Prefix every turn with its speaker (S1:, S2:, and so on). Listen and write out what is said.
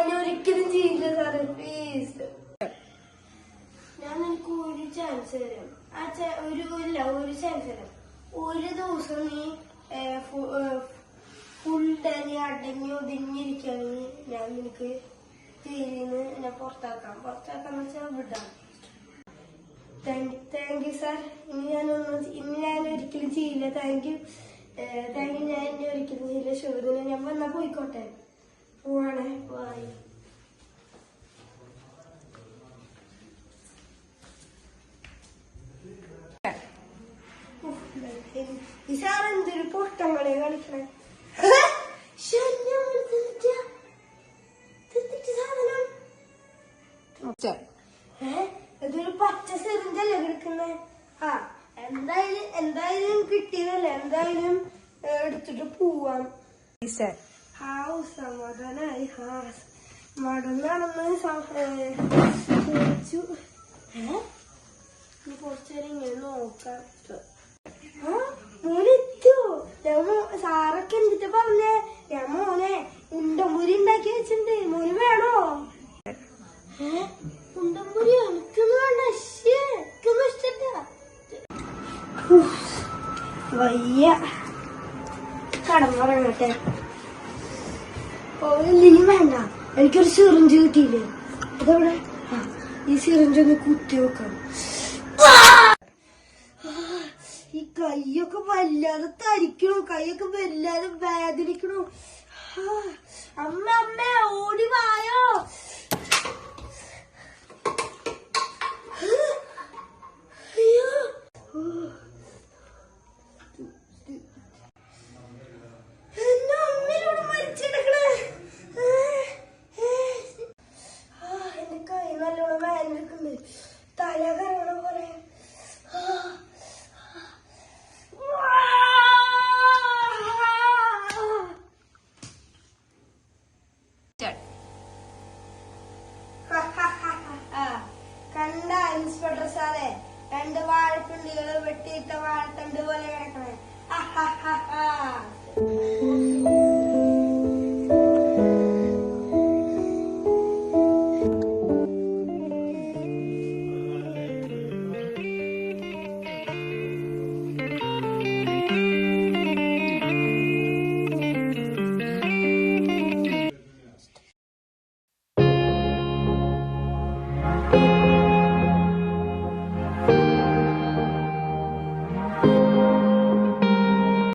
S1: ഇനി ഒരിക്കലും ചെയ്യില്ല സാറേ, പ്ലീസ്. ഞാൻ നിനക്ക് ഒരു ചാൻസ് തരാം. ഒരു ചാൻസ് തരാം. ഒരു ദിവസം നീ ഫുൾ ഡേ നീ അടങ്ങി ഒതുങ്ങിയിരിക്കുകയാണെങ്കിൽ ഞാൻ നിനക്ക് തീരുന്ന് എന്നെ പുറത്താക്കാന്ന് വെച്ചാൽ വിടാം. Thank you sir. ഇനി ഞാൻ ഒരിക്കലും ചെയ്യില്ല. Thank you. ഞാൻ ഇനി ഒരിക്കലും ചെയ്യില്ല. ഷുഗറിന് ഞാൻ വന്നാ പോയിക്കോട്ടെ. പോവാണേ. ബൈ. ഈ സാർ എന്തൊരു പൊട്ടങ്ങളെ കളിക്കണേ. ഇതൊരു പച്ച സിറിഞ്ചല്ലേ കിടക്കുന്നേ. എന്തായാലും കിട്ടിയതല്ലേ, എന്തായാലും എടുത്തിട്ട് പോവാം. സമാധാനായി. നടന്ന് ചോദിച്ചു. കുറച്ചേരം ഇങ്ങനെ നോക്കാം. മോനെത്തിയോ? സാറൊക്കെ എന്തിട്ട് പറഞ്ഞേ? ഞാൻ മോനെ ഉണ്ടമ്പുരി ഉണ്ടാക്കി വെച്ചിട്ടുണ്ട്. മോന് വേണോ? ഉണ്ടമ്പുരി എനിക്കൊന്നും വേണ്ട. എനിക്കൊന്നും ഇഷ്ടല്ല. വയ്യ, കടന്നുറങ്ങട്ടെ. ഇനിയും വേണ്ട. എനിക്കൊരു സിറിഞ്ച് കിട്ടിയില്ലേ? അതവിടെ. ഈ സിറിഞ്ച് ഒന്ന് കുത്തി വെക്കണം. ഈ കൈയൊക്കെ വല്ലാതെ തരിക്കണു. കൈയൊക്കെ വല്ലാതെ വേദനിക്കണു. അമ്മ ഓടി വായോ. അയ്യോ, എന്റെ അമ്മയോട് മരിച്ചെടുക്കണേ. എന്റെ കൈ നല്ലോണം വേദനിക്കുന്നുണ്ട്. തല കറങ്ങണ പോലെ. കണ്ട ഇൻസ്പെക്ടർ സാറേ, 2 വാഴപ്പിണ്ടികള് വെട്ടിയിട്ട വാഴത്തണ്ട് പോലെ കിടക്കണേ.